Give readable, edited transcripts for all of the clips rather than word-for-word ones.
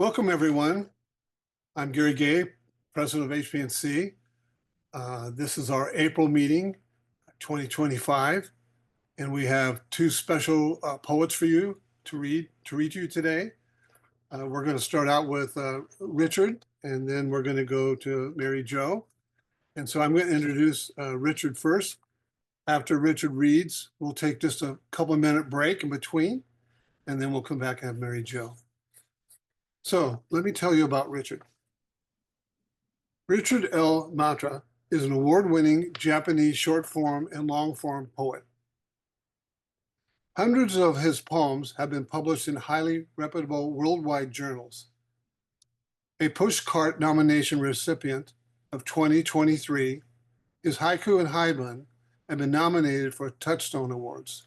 Welcome, everyone. I'm Gary Gay, President of HPNC. This is our April meeting, 2025, and we have two special poets for you to read you today. We're going to start out with Richard, and then we're going to go to Mary Jo. And so I'm going to introduce Richard first. After Richard reads, we'll take just a couple of minute break in between, and then we'll come back and have Mary Jo. So let me tell you about Richard. Richard L. Matta is an award-winning Japanese short-form and long-form poet. Hundreds of his poems have been published in highly reputable worldwide journals. A Pushcart nomination recipient of 2023, his Haiku and Haiku have been nominated for Touchstone Awards.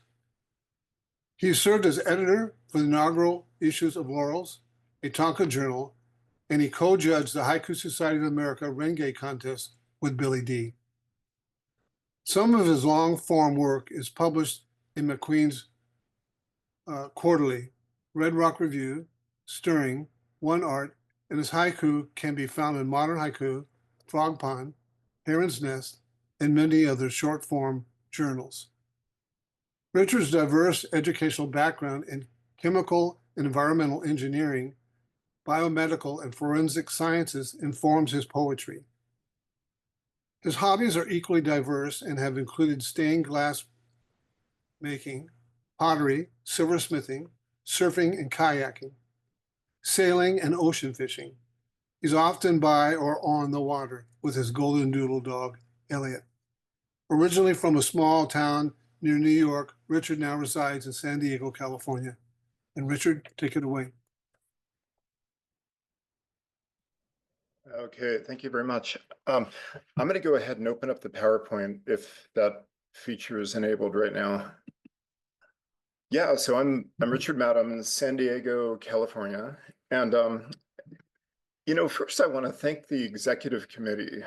He served as editor for the inaugural issues of Laurels, a Tonka journal, and he co-judged the Haiku Society of America Renge contest with Billy D. Some of his long-form work is published in McQueen's Quarterly, Red Rock Review, Stirring, One Art, and his haiku can be found in Modern Haiku, Frog Pond, Heron's Nest, and many other short-form journals. Richard's diverse educational background in chemical and environmental engineering, biomedical, and forensic sciences informs his poetry. His hobbies are equally diverse and have included stained glass making, pottery, silversmithing, surfing and kayaking, sailing and ocean fishing. He's often by or on the water with his golden doodle dog, Elliot. Originally from a small town near New York, Richard now resides in San Diego, California. And Richard, take it away. Okay, thank you very much. I'm going to go ahead and open up the PowerPoint if that feature is enabled right now. Yeah, so I'm Richard Matta. I'm in San Diego, California. And, first I want to thank the executive committee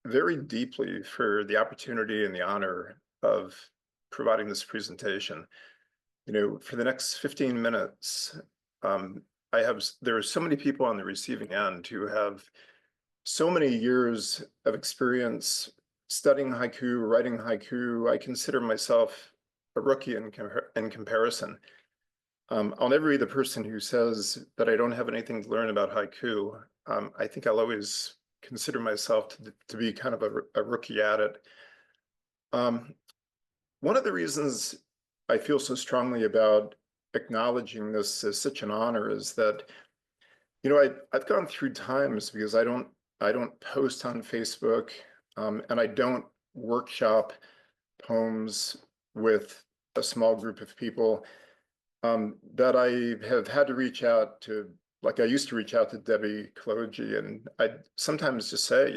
very deeply for the opportunity and the honor of providing this presentation. For the next 15 minutes, there are so many people on the receiving end who have so many years of experience studying haiku, writing haiku. I consider myself a rookie in comparison. I'll never be the person who says that I don't have anything to learn about haiku. I think I'll always consider myself to be kind of a rookie at it. One of the reasons I feel so strongly about acknowledging this as such an honor is that, I've gone through times because I don't post on Facebook, and I don't workshop poems with a small group of people, that I have had to reach out to, like I used to reach out to Debbie Kaloji, and I sometimes just say,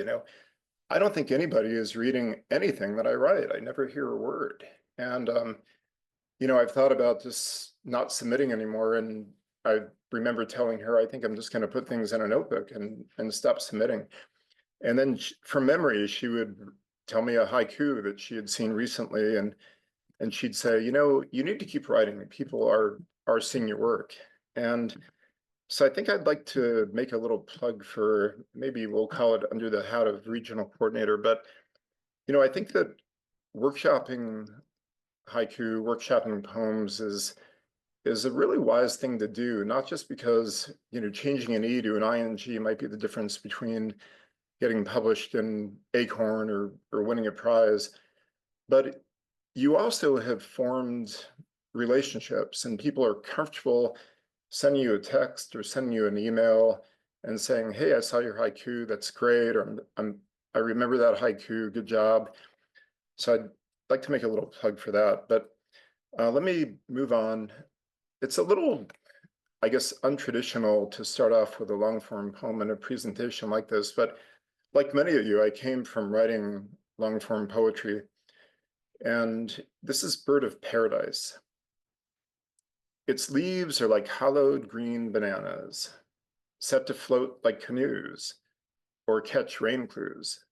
I don't think anybody is reading anything that I write. I never hear a word. And I've thought about just not submitting anymore, and I remember telling her, I think I'm just going to put things in a notebook and stop submitting. And then from memory, she would tell me a haiku that she had seen recently, and she'd say, you need to keep writing. People are seeing your work. And so I think I'd like to make a little plug for, maybe we'll call it under the hat of regional coordinator, but I think that workshopping haiku, workshopping poems is a really wise thing to do, not just because, changing an E to an ING might be the difference between getting published in Acorn or winning a prize, but you also have formed relationships and people are comfortable sending you a text or sending you an email and saying, hey, I saw your haiku, that's great, or I remember that haiku, good job. So I'd like to make a little plug for that, but let me move on. It's a little, I guess, untraditional to start off with a long form poem in a presentation like this, but like many of you, I came from writing long form poetry, and this is Bird of Paradise. Its leaves are like hollowed green bananas, set to float like canoes or catch rain clues.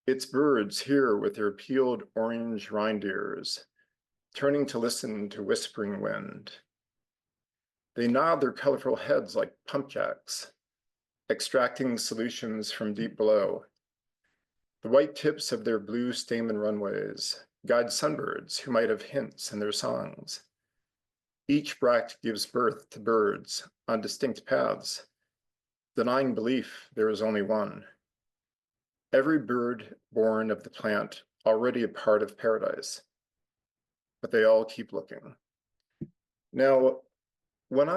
Its birds here with their peeled orange reindeers, turning to listen to whispering wind. They nod their colorful heads like pump jacks, extracting solutions from deep below. The white tips of their blue stamen runways guide sunbirds who might have hints in their songs. Each bract gives birth to birds on distinct paths, denying belief there is only one. Every bird born of the plant already a part of paradise, but they all keep looking. Now, when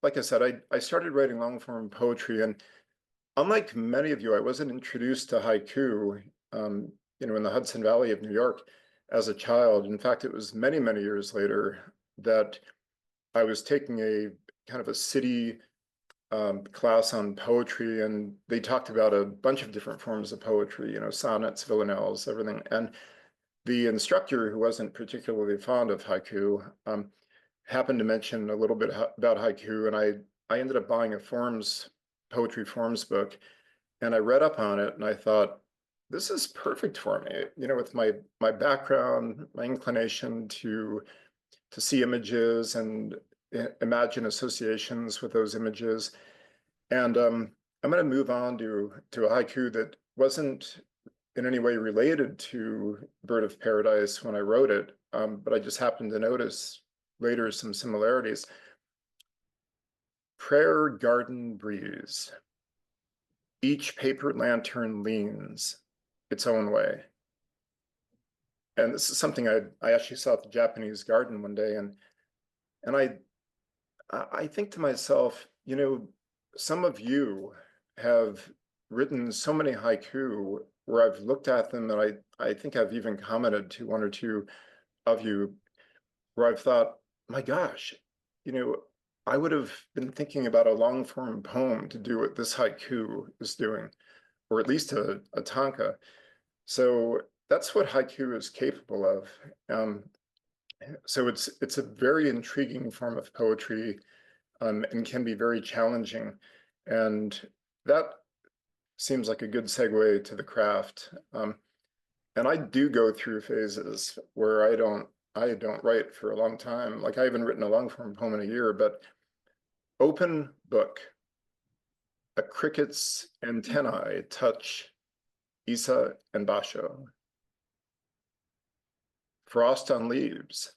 like I said, I started writing long form poetry, and unlike many of you, I wasn't introduced to haiku, in the Hudson Valley of New York as a child. In fact, it was many, many years later that I was taking a kind of a city class on poetry, and they talked about a bunch of different forms of poetry, sonnets, villanelles, everything. And the instructor, who wasn't particularly fond of haiku, happened to mention a little bit about haiku, and I ended up buying a poetry forms book, and I read up on it, and I thought, this is perfect for me, with my background, my inclination to see images and imagine associations with those images. And I'm going to move on to a haiku that wasn't in any way related to Bird of Paradise when I wrote it, but I just happened to notice later some similarities. Prayer garden breeze. Each paper lantern leans its own way. And this is something I actually saw at the Japanese garden one day, and I think to myself, some of you have written so many haiku where I've looked at them, and I think I've even commented to one or two of you where I've thought, my gosh, I would have been thinking about a long form poem to do what this haiku is doing, or at least a tanka. So that's what haiku is capable of. So it's a very intriguing form of poetry, and can be very challenging. And that seems like a good segue to the craft. And I do go through phases where I don't write for a long time. Like I haven't written a long form poem in a year, but open book. A cricket's antennae touch Isa and Basho. Frost on leaves.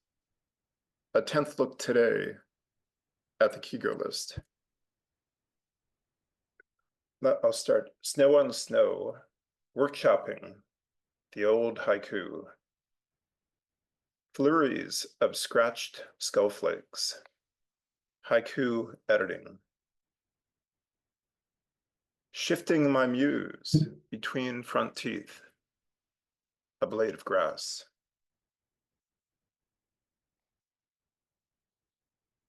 A 10th look today at the Kigo list. I'll start. Snow on snow. Workshopping. The old haiku. Flurries of scratched skull flakes. Haiku editing. Shifting my muse between front teeth. A blade of grass.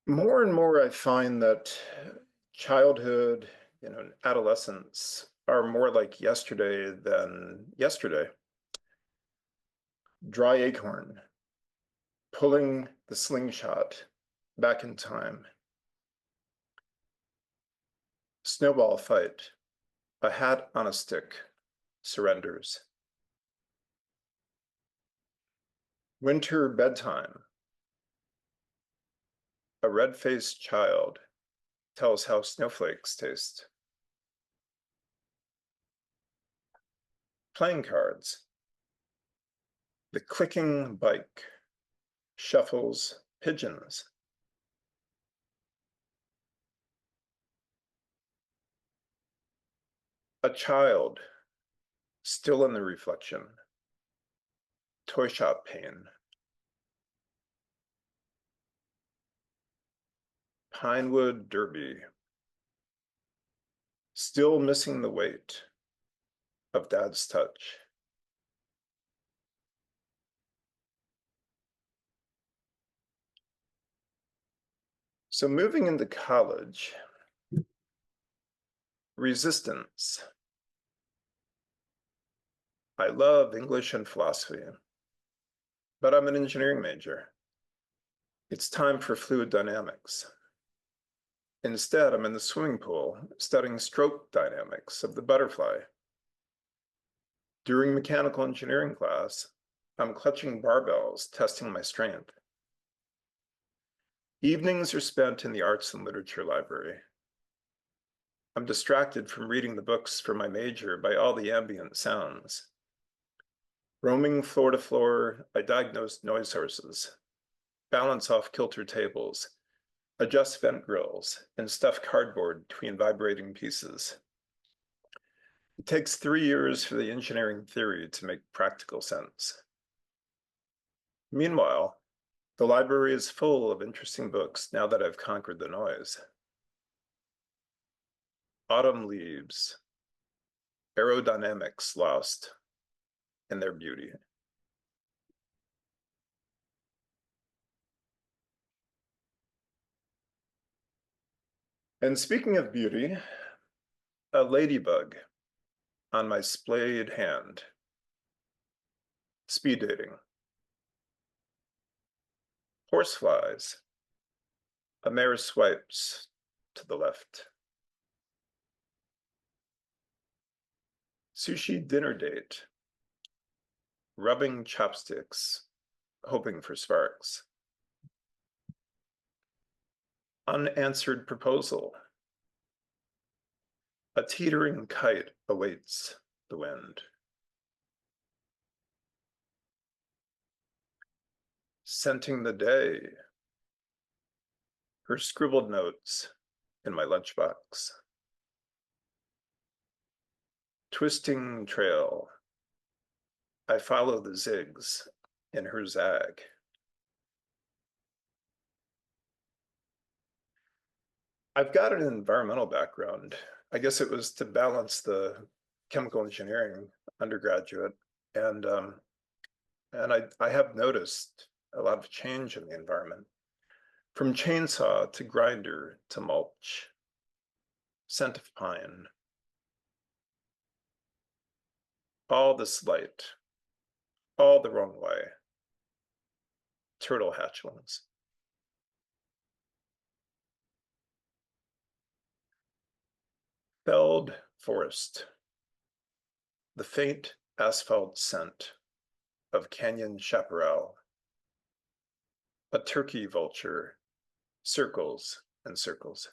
More and more I find that childhood, adolescence are more like yesterday than yesterday. Dry acorn, pulling the slingshot back in time. Snowball fight, a hat on a stick, surrenders. Winter bedtime, a red-faced child tells how snowflakes taste. Playing cards, the clicking bike shuffles pigeons. A child still in the reflection. Toy shop pain. Pinewood derby. Still missing the weight of dad's touch. So moving into college, resistance. I love English and philosophy, but I'm an engineering major. It's time for fluid dynamics. Instead, I'm in the swimming pool studying stroke dynamics of the butterfly. During mechanical engineering class, I'm clutching barbells, testing my strength. Evenings are spent in the Arts and Literature Library. I'm distracted from reading the books for my major by all the ambient sounds. Roaming floor to floor, I diagnose noise sources, balance off-kilter tables, adjust vent grills, and stuff cardboard between vibrating pieces. It takes 3 years for the engineering theory to make practical sense. Meanwhile, the library is full of interesting books now that I've conquered the noise. Autumn leaves, aerodynamics lost in their beauty. And speaking of beauty, a ladybug on my splayed hand. Speed dating. Horseflies. A mare swipes to the left. Sushi dinner date. Rubbing chopsticks, hoping for sparks. Unanswered proposal. A teetering kite awaits the wind. Scenting the day. Her scribbled notes in my lunchbox. Twisting trail. I follow the zigs in her zag. I've got an environmental background. I guess it was to balance the chemical engineering undergraduate, and I have noticed a lot of change in the environment, from chainsaw to grinder to mulch, scent of pine, all this light, all the wrong way, turtle hatchlings. Felled forest, the faint asphalt scent of canyon chaparral. A turkey vulture circles and circles.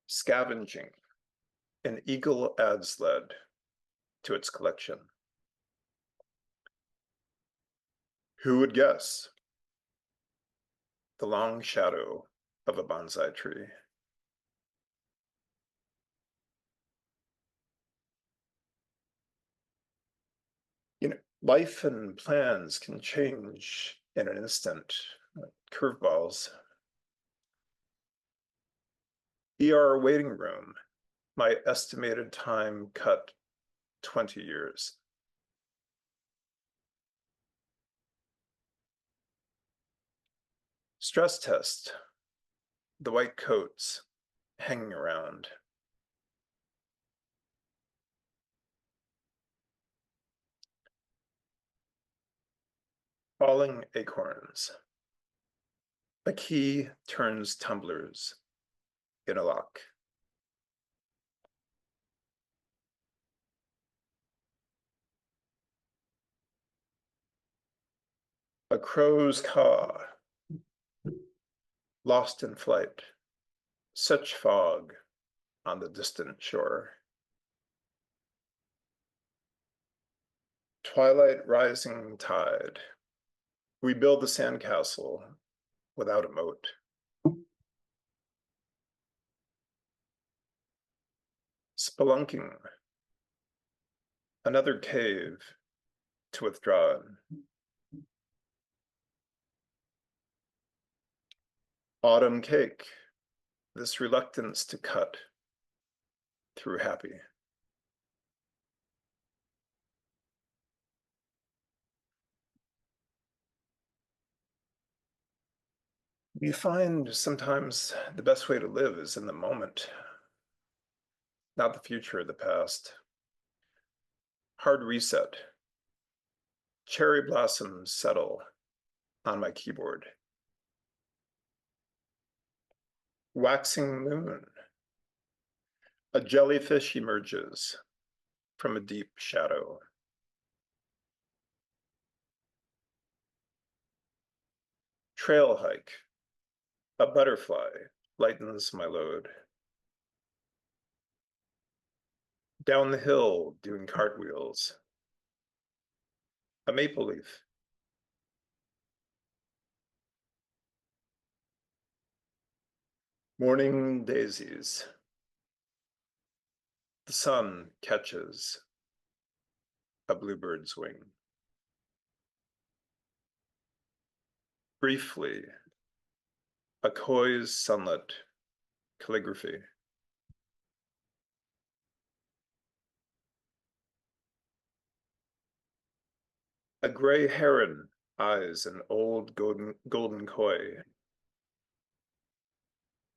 Scavenging, an eagle adds sled to its collection. Who would guess? The long shadow of a bonsai tree. Life and plans can change in an instant, like curveballs. ER waiting room, my estimated time cut 20 years. Stress test, the white coats hanging around. Falling acorns. A key turns tumblers in a lock. A crow's caw, lost in flight, such fog on the distant shore. Twilight rising tide, we build the sandcastle without a moat. Spelunking, another cave to withdraw in. Autumn cake, this reluctance to cut through happy. We find sometimes the best way to live is in the moment, not the future or the past. Hard reset. Cherry blossoms settle on my keyboard. Waxing moon. A jellyfish emerges from a deep shadow. Trail hike. A butterfly lightens my load. Down the hill doing cartwheels. A maple leaf. Morning daisies. The sun catches a bluebird's wing. Briefly, a coy's sunlit calligraphy. A gray heron eyes an old golden koi.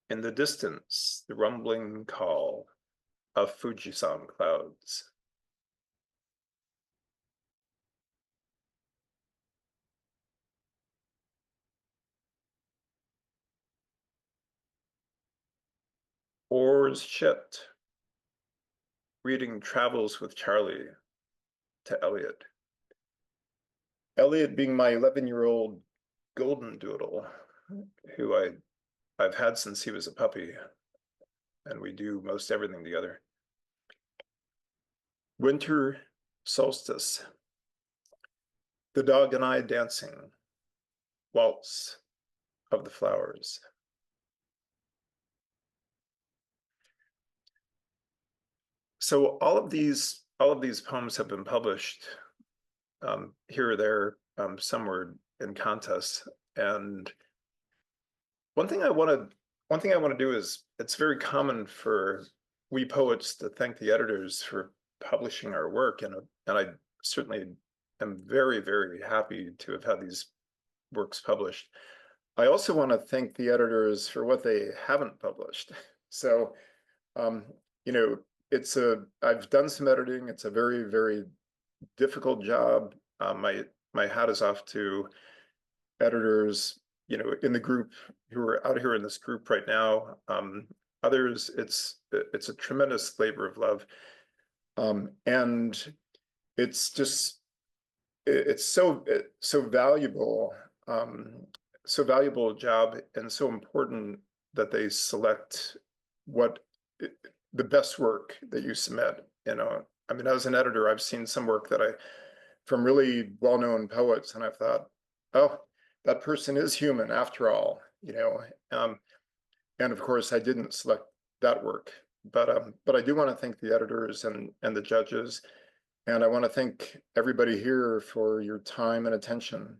In the distance, the rumbling call of Fujisan clouds. Oars shipped. Reading Travels with Charlie to Elliot. Elliot being my 11-year-old golden doodle, who I've had since he was a puppy, and we do most everything together. Winter solstice. The dog and I dancing. Waltz of the flowers. So all of these poems have been published here or there, somewhere in contests. And one thing I want to do is, it's very common for we poets to thank the editors for publishing our work, and I certainly am very, very happy to have had these works published. I also want to thank the editors for what they haven't published. So, I've done some editing. It's a very, very difficult job. My hat is off to editors, in the group who are out here in this group right now. Others, it's a tremendous labor of love, and it's just it's so valuable, so valuable a job, and so important that they select the best work that you submit. I mean, as an editor, I've seen some work from really well-known poets, and I've thought, oh, that person is human after all, and of course I didn't select that work, but I do want to thank the editors and the judges, and I want to thank everybody here for your time and attention.